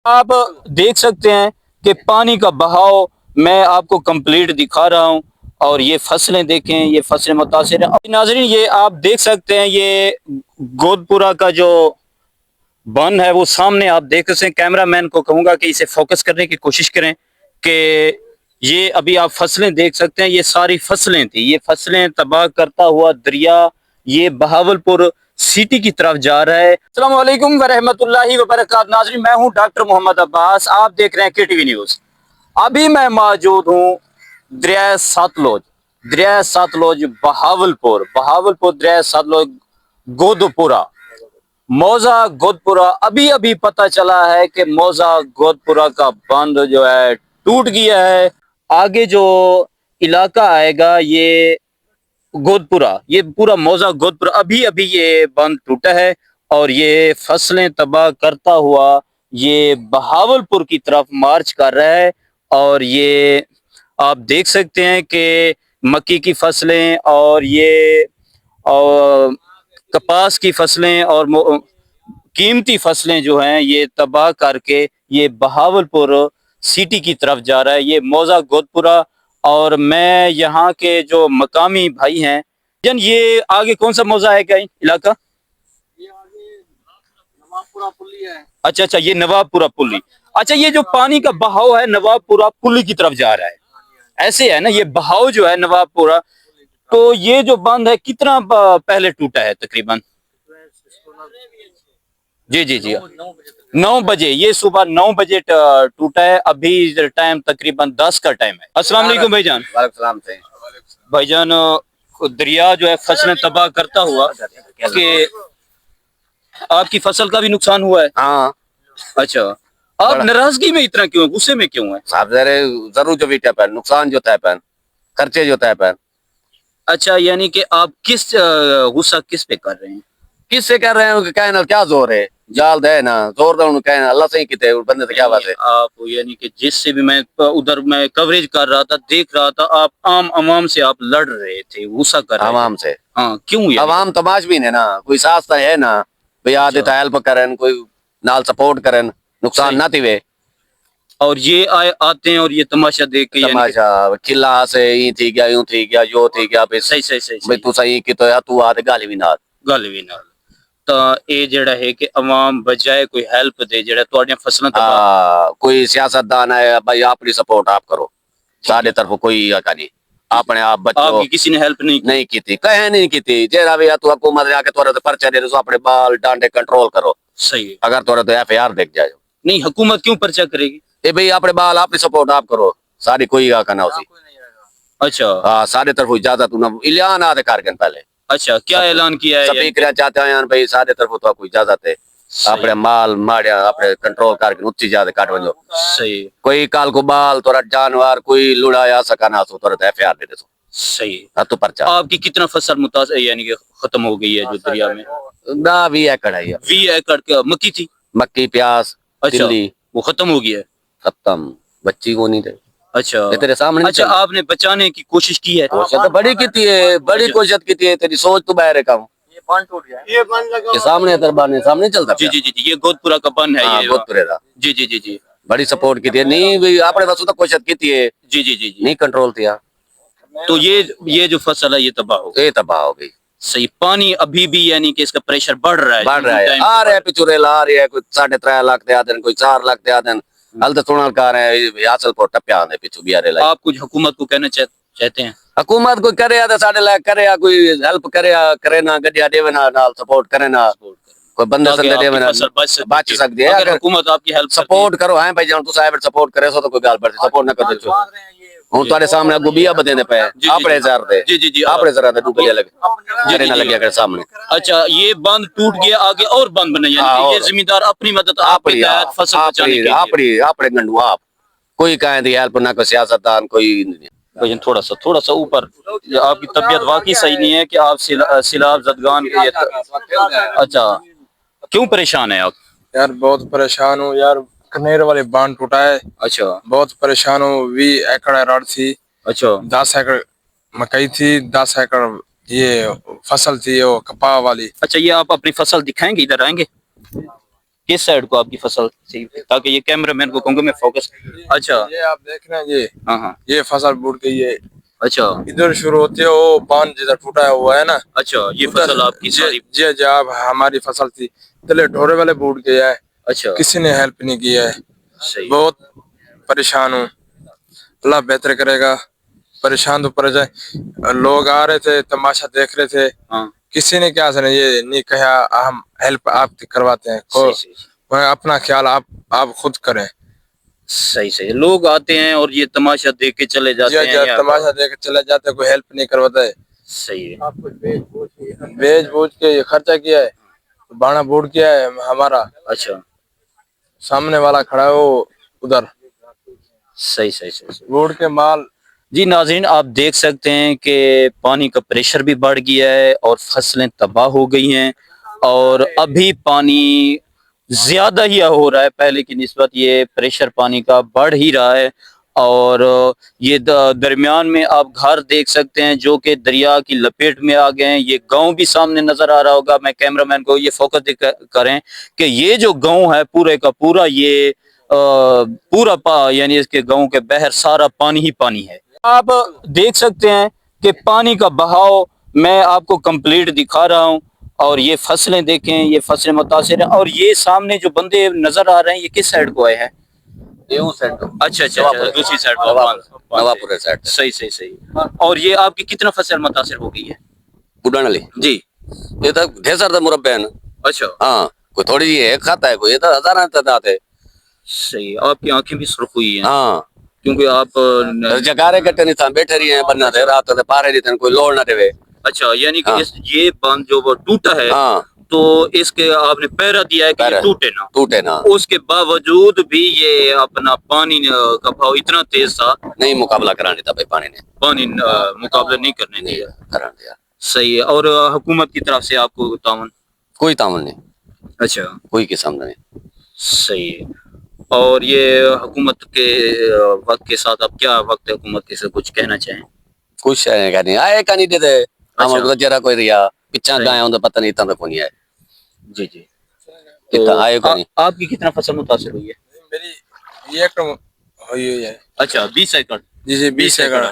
आप देख सकते हैं कि पानी का बहाव मैं आपको कंप्लीट दिखा रहा हूं और ये फसलें देखें, ये फसलें मुतासिर हैं। नाज़रीन, ये आप देख सकते हैं, ये गोदपुरा का जो बन है वो सामने आप देख सकते हैं। कैमरा मैन को कहूंगा कि इसे फोकस करने की कोशिश करें कि ये अभी आप फसलें देख सकते हैं, ये सारी फसलें थी, ये फसलें तबाह करता हुआ दरिया ये बहावलपुर सिटी की तरफ जा रहा है। अस्सलाम वालेकुम व रहमतुल्लाहि व बरकातहू। नाज़रीन, मैं हूं डॉक्टर मोहम्मद अब्बास, आप देख रहे हैं केटीवी न्यूज़। अभी मैं मौजूद हूं दरिया सतलुज बहावलपुर दरिया सतलुज गोदपुरा मौजा गोदपुरा। अभी अभी पता चला है कि मौजा गोदपुरा का बंद जो है टूट गया है। आगे जो इलाका आएगा ये गोदपुरा, ये पूरा मौजा गोदपुरा, अभी अभी ये बंद टूटा है और ये फसलें तबाह करता हुआ ये बहावलपुर की तरफ मार्च कर रहा है। और ये आप देख सकते हैं कि मक्की की फसलें और ये और कपास की फसलें और कीमती फसलें जो हैं ये तबाह करके ये बहावलपुर सिटी की तरफ जा रहा है, ये मौजा गोदपुरा। और मैं यहाँ के जो मकामी भाई हैं, जन ये आगे कौन सा मौजा है, क्या इलाका? ये आगे नवाबपुरा पुली है। अच्छा अच्छा, ये नवाबपुरा पुली। अच्छा, ये जो पानी का बहाव है नवाबपुरा पुली की तरफ जा रहा है, ऐसे है ना? ये बहाव जो है नवाबपुरा, तो ये जो बंद है कितना पहले टूटा है तकरीबन? जी जी जी, 9 बजे, ये सुबह 9 बजे टूटा है। अभी टाइम तकरीबन 10 का टाइम है। अस्सलाम वालेकुम भाईजान। वालेकुम सलाम। भाईजान, दरिया जो है फसलें तबाह करता हुआ कि आपकी फसल का भी नुकसान हुआ है? हाँ, अच्छा, आप नाराजगी में इतना क्यों, गुस्से में क्यों है? साहब जरूर जो भी पैन नुकसान जो पैन खर्चे जो पैन। अच्छा, यानी कि आप किस गुस्सा किस पे कर रहे हैं? किससे कर रहे हैं? कहना क्या जोर है, जाल दे ना जोर दे, कहना अल्लाह से ही किते बंदे से क्या बात है। आप यानी कि जिससे भी मैं उधर मैं कवरेज कर रहा था, देख रहा था, आप आम अवाम से आप लड़ रहे थे, गुस्सा कर रहे थे आवाम से। हाँ, क्यों? आवाम तमाश भी है ना, कोई साथ है ना भाई, आदत हेल्प करें, कोई नाल सपोर्ट करें, नुकसान ना थी। और ये आते हैं और ये तमाशा देख के तमाशा खिला से ही थी गया, यूं थी गया, जो थी गया सही सही सही भाई तू सही की तो या तू आ गाली भी ना गल भी ना। तो ये जेड़ा है कि अवाम बजाय कोई हेल्प दे जेड़ा ਤੁਹਾਡੀਆਂ फसलां तबाह, कोई सियासतदान है भाई अपनी सपोर्ट आप करो, सारे तरफ कोई नहीं, अपने आप बच्चों आपकी किसी ने हेल्प नहीं की थी, कहे नहीं की थी। जेरा भी तू हुकूमत ने आके तोरे तो पर्चा दे दो, अपने बाल डांडे कंट्रोल करो। सही है। अगर तोरे तो एफआईआर देख जाए नहीं, हुकूमत क्यों पर्चा करेगी? ए भाई अपने बाल अपनी सपोर्ट आप करो, सारी कोई आका ना उसी। अच्छा हाँ, सारे तरफ इजाजत ना इलियान आते कारगन पहले। अच्छा, क्या ऐलान किया है? स्पीकर चाहते हैं भाई सारे तरफ तो कोई इजाजत है, अपने माल माड़िया अपने कंट्रोल करके उच्ची ज्यादा काट बंदो। सही कोई काल को बाल तोरा जानवर कोई लुड़ाया सका ना सो तोरा एफआईआर दे दो। सही। तो पर्चा। आपकी कितना फसल मुतासर यानी कि खत्म हो गई है जो दरिया में? ना 20 एकड़ है, 20 एकड़ का मक्की थी? मक्की प्याज तिल्ली वो खत्म हो गया है? खत्म, बच्ची को नहीं थे। अच्छा, तेरे सामने। अच्छा, आपने बचाने की कोशिश की है? कोशिश तो बड़ी की है, बड़ी कोशिश की है, तेरी सोच तो बाहर है काम। ये बंद टूट गया, ये बंद लगा ये सामने दरबार ने सामने चलता। जी जी जी, ये गोदपुरा का बन है। ये गोदपुरे का। जी जी जी जी, बड़ी सपोर्ट की थी, नहीं भाई आपने बस तो कोशिश की थी। जी जी जी जी, नहीं कंट्रोल किया तो ये जो फसल है ये तबाह हो गई। ये तबाह हो गई। सही। पानी अभी भी यानी कि इसका प्रेशर बढ़ रहा है? आ रहा है पिछुरेला आ रही है, कोई 3.5 लाख दे आदन, कोई 4 लाख दे आदन। हल तो सुनल का रहे हैं हासिल को टप्पा आने पिछु भी आ रहे। आप कुछ हुकूमत को कहना चाहते हैं? हुकूमत कोई करे तो साढ़े लाख करे, कोई हेल्प करे ना, गड्डिया देवे ना, नाल सपोर्ट करे ना, कोई बंदे संदे देवे ना, बच सकती है। अगर हुकूमत आपकी हेल्प सपोर्ट करो है भाई, जान तू साहब सपोर्ट करे सो तो कोई गाल पर सपोर्ट ना कर दे। हूं तुम्हारे सामने अगू बिया बदेने पे अपने जार दे। जी जी जी, अपने जरा दे डूबलिया लगे जरे ना लगे अगर सामने। अच्छा, ये बंद टूट गया, आगे और बंद बने, यानी ये जमींदार अपनी मदद आपके तहत फसल बचाने के लिए अपने गंडू आप कोई कहे दी हेल्प ना, कोई सियासतदान कोई नहीं। थोड़ा सा ऊपर, आपकी तबीयत वाकई सही नहीं है कि आप सिलाब जदगान के अच्छा, क्यों परेशान है आप? यार बहुत परेशान हूँ यार, कनेर वाले बांध टूटा है। अच्छा, बहुत परेशान हूँ। 20 एकड़ रॉड थी। अच्छा, 10 एकड़ मकई थी, 10 एकड़ ये फसल थी वो कपाह वाली। अच्छा, ये आप अपनी फसल दिखाएंगे, इधर आएंगे? किस साइड को आपकी फसल थी, ताकि ये कैमरा मैन को कहूँगा मैं फोकस। अच्छा ये आप देख रहे हैं, ये हाँ हाँ ये फसल बूट गई है। अच्छा इधर शुरू होती है, वो बांध जिधर टूटा हुआ है ना, अच्छा ये उधर फसल आपकी सारी। जी जी, आप हमारी फसल थी, तले ढोरे वाले बूट गया है, अच्छा किसी ने हेल्प नहीं किया है। सही बहुत परेशान हूँ, अल्लाह बेहतर करेगा। परेशान तो पड़ जाए, लोग आ रहे थे, तमाशा देख रहे थे, हाँ किसी ने क्या सर ये नहीं कहा हम हेल्प आपकी करवाते हैं, सही सही वह अपना ख्याल आप खुद करें। सही सही। लोग आते हैं और ये तमाशा देख के चले जाते हैं जी, या तमाशा देख चले जाते हैं, कोई हेल्प नहीं करवाता है। सही है। आप कुछ बेच बूझ के ये खर्चा किया है, बाना बूट किया है हमारा, अच्छा सामने वाला खड़ा है वो उधर सही सही सही सही। बूट के माल। जी नाज़रीन, आप देख सकते हैं कि पानी का प्रेशर भी बढ़ गया है और फसलें तबाह हो गई हैं, और अभी पानी ज़्यादा ही हो रहा है, पहले की निस्बत ये प्रेशर पानी का बढ़ ही रहा है। और ये दरमियान में आप घर देख सकते हैं जो कि दरिया की लपेट में आ गए हैं। ये गांव भी सामने नज़र आ रहा होगा, मैं कैमरामैन को ये फोकस करें कि ये जो गांव है पूरे का पूरा ये पूरा यानी इसके गांव के बहर सारा पानी ही पानी है। आप देख सकते हैं कि पानी का बहाव मैं आपको कंप्लीट दिखा रहा हूं, और ये फसलें देखें, ये फसलें मुतासिर हैं। और ये सामने जो बंदे नजर आ रहे हैं, ये किस साइड को आए हैं? ये उस साइड को, अच्छा अच्छा अच्छा, दूसरी साइड को नवापुर साइड सही सही सही। और ये आपकी कितना फसल मुतासिर हो गई है? बुढ़ान वाली जी ये तो ढेर सारा मुरब्बे है ना। अच्छा हाँ, कोई थोड़ी जी है खाता है, कोई ये तो हजारों तादाद है। सही। आपकी आंखें भी सुर्ख हुई हैं हाँ, क्योंकि आप जगारे कट्टे नहीं था, बैठे रही है बन्ना थे रात से, पारे नहीं थे, कोई लोड़ ना देवे। अच्छा यानी कि हाँ। ये बांध जो वो टूटा है, हाँ, तो इसके आपने पहरा दिया है कि ये टूटे ना, उसके बावजूद भी ये अपना पानी का भाव इतना तेज था, नहीं मुकाबला कराने था भाई, पानी ने पानी मुकाबला नहीं करने नहीं दिया। कराने दिया। सही है। और हुकूमत की तरफ से आपको तावन? कोई तामन नहीं, अच्छा कोई किस्म नहीं। सही है। और ये हुकूमत के वक्त के साथ अब क्या वक्त है हुकूमत के से कुछ कहना चाहें? कुछ नहीं आए का नहीं देते, हम अच्छा। जरा कोई रिया पिछा सही। गाया पता नहीं, इतना तो कोई नहीं आए, जी जी। इतना आए का नहीं। आपकी कितना फसल मुतासिर हुई है? मेरी ये एकड़ हुई है। अच्छा 20 एकड़। जी जी, 20 एकड़।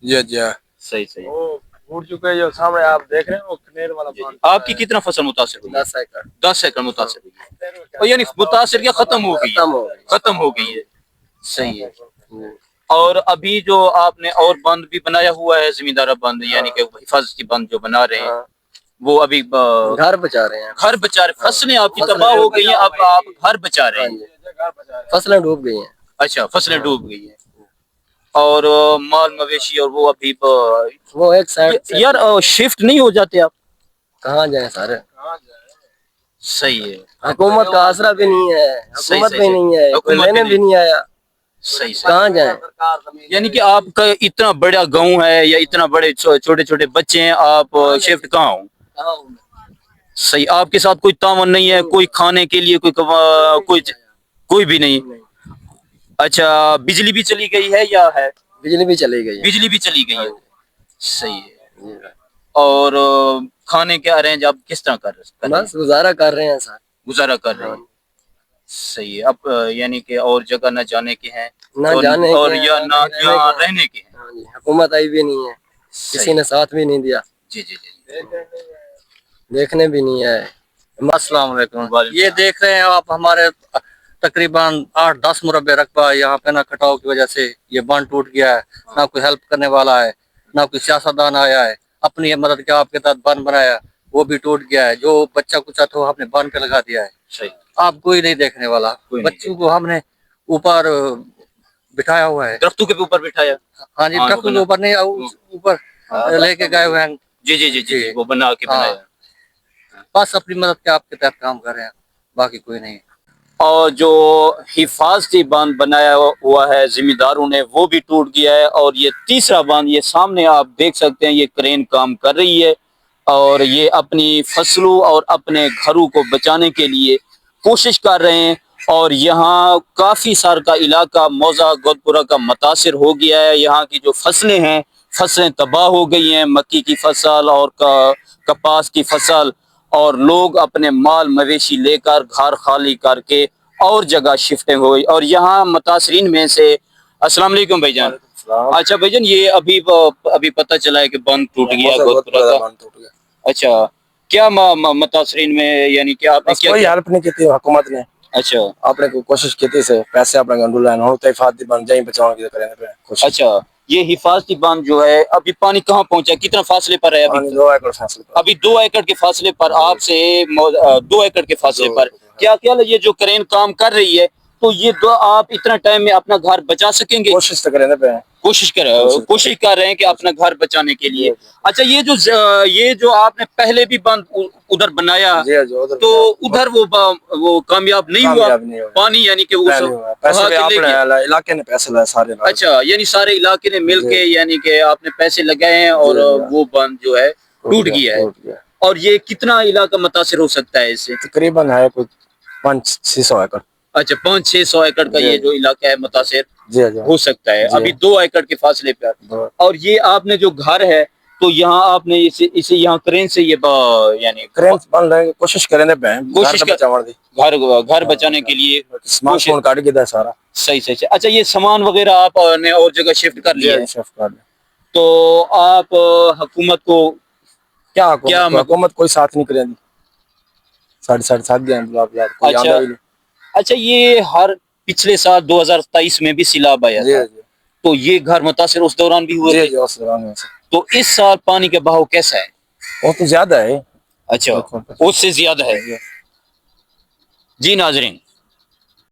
जी जी, सही सही। वो फूट चुका है जो सामने आप देख रहे हैं, वो कनेर वाला जी, बांध। आपकी कितना फसल मुतासिर हुई है? 10 एकड़। 10 एकड़ मुतासिर हुई है। और यानी मुतासिर क्या खत्म हो गई है? खत्म हो गई है। सही है। और अभी जो आपने और बंद भी बनाया हुआ है, जमींदारा बंद, यानी कि हिफाजती बंद जो बना रहे हैं, वो अभी घर बचा रहे हैं, घर बचा रहे। फसलें आपकी तबाह हो गई हैं, अब आप घर बचा रहे हैं। फसलें डूब गई हैं। अच्छा फसलें डूब गई हैं, और माल मवेशी और वो अभी वो एक साइड यार शिफ्ट नहीं हो जाते आप? कहाँ जाए सारे? सही है। हुकूमत का आसरा भी नहीं है, सही, हुकूमत सही, भी सही। नहीं है, कोई हुकूमत लेने भी भी नहीं आया, सही सही। कहाँ जाए? यानी कि आपका इतना बड़ा गांव है या इतना बड़े छोटे छोटे बच्चे हैं, आप शिफ्ट कहाँ हो? सही। आपके साथ कोई तावन नहीं है, कोई खाने के लिए कोई भी नहीं? अच्छा बिजली भी चली गई है या है? बिजली भी चली गई है। बिजली भी चली गई है। सही है। और खाने के अरेंज आप किस तरह कर रहे हैं? बस गुजारा कर रहे हैं सर। गुजारा कर रहे हैं। सही है। अब यानी कि और जगह न जाने के हैं, ना और, जाने और के या हैं, ना रहने यहाँ के हैं। रहने के हैं। हाँ जी, हुकूमत आई भी नहीं है, किसी ने साथ भी नहीं दिया, जी जी जी। देखने भी नहीं आए। अस्सलाम वालेकुम। ये देख रहे हैं आप, हमारे तकरीबन 8-10 मुरब्बे रकबा यहाँ पे ना कटाव की वजह से ये बांध टूट गया है। ना कोई हेल्प करने वाला है, ना कोई सियासतदान आया है, अपनी मदद के आपके तहत बांध बनाया, वो भी टूट गया है। जो बच्चा कुचा था आपने बांध पे लगा दिया है, सही। आप कोई नहीं देखने वाला। बच्चों को हमने ऊपर बिठाया हुआ है, दरख्तों के ऊपर बिठाया। हाँ जी, ट्रक के ऊपर नहीं, ऊपर लेके गए हुए हैं। जी जी जी जी, वो बना के बनाया। बस अपनी मदद के आपके तहत काम कर रहे हैं, बाकी कोई नहीं। और जो हिफाजती बांध बनाया हुआ है जिम्मेदारों ने, वो भी टूट गया है। और ये तीसरा बांध ये सामने आप देख सकते हैं, ये क्रेन काम कर रही है, और ये अपनी फसलों और अपने घरों को बचाने के लिए कोशिश कर रहे हैं। और यहाँ काफ़ी सार का इलाका मौजा गोदपुरा का मुतासिर हो गया है। यहाँ की जो फसलें हैं, फसलें तबाह हो गई हैं, मक्की की फसल और कपास की फसल। اور لوگ اپنے مال مویشی لے کر گھر خالی کر کے اور جگہ شفٹنگ ہوئی. اور یہاں متاثرین میں سے السلام علیکم بھائی جان. اچھا بھائی جان یہ ابھی پتہ چلا ہے کہ بند ٹوٹ گیا گودپورہ کا. اچھا کیا متاثرین میں یعنی کہ آپ نے کیا کوئی ہیلپ نہیں کی حکومت نے. اچھا آپ نے کوئی کوشش کی سے پیسے اپنے گنڈو لین ہو تو حفاظتی بند جائیں بچاؤ کی کریں کوشش. اچھا یہ حفاظتی باندھ جو ہے ابھی پانی کہاں پہنچا کتنا فاصلے پر ہے ابھی؟ 2 ایکڑ فاصلے پر. ابھی 2 ایکڑ کے فاصلے پر آپ سے 2 ایکڑ کے فاصلے پر کیا خیال ہے یہ جو کرین کام کر رہی ہے تو یہ آپ اتنا ٹائم میں اپنا گھر بچا سکیں گے؟ کوشش تو کریں کوشش کر رہے ہیں کہ اپنا گھر بچانے کے لیے. اچھا یہ جو آپ نے پہلے بھی بند ادھر بنایا تو ادھر وہ کامیاب نہیں ہوا پانی یعنی کہ علاقے نے پیسے لائے سارے. اچھا یعنی سارے علاقے نے مل کے یعنی کہ آپ نے پیسے لگائے ہیں اور وہ بند جو ہے ٹوٹ گیا ہے. اور یہ کتنا علاقہ متاثر ہو سکتا ہے اس سے؟ تقریباً ہے کوئی 500-600 ایکڑ. اچھا 500-600 ایکڑ کا یہ جو علاقہ ہے متاثر ہو سکتا ہے ابھی 2 ایکڑ کے فاصلے پر. اور یہ آپ نے جو گھر ہے تو یہاں آپ نے اسے یہاں کرین سے یہ یعنی بن رہے کوشش کریں گھر بچانے کے لیے سامان کاٹ کے سارا. صحیح. اچھا یہ سامان وغیرہ آپ نے اور جگہ شفٹ کر لیا ہے تو آپ حکومت کو کیا حکومت کوئی ساتھ نہیں کرے گی. ساتھ دیا. اچھا یہ ہر پچھلے سال 2023 میں بھی سیلاب آیا تھا تو یہ گھر متاثر اس دوران بھی ہوئے تھے تو اس سال پانی کا بہاؤ کیسا ہے؟ وہ تو زیادہ ہے. اچھا اس سے زیادہ ہے. جی ناظرین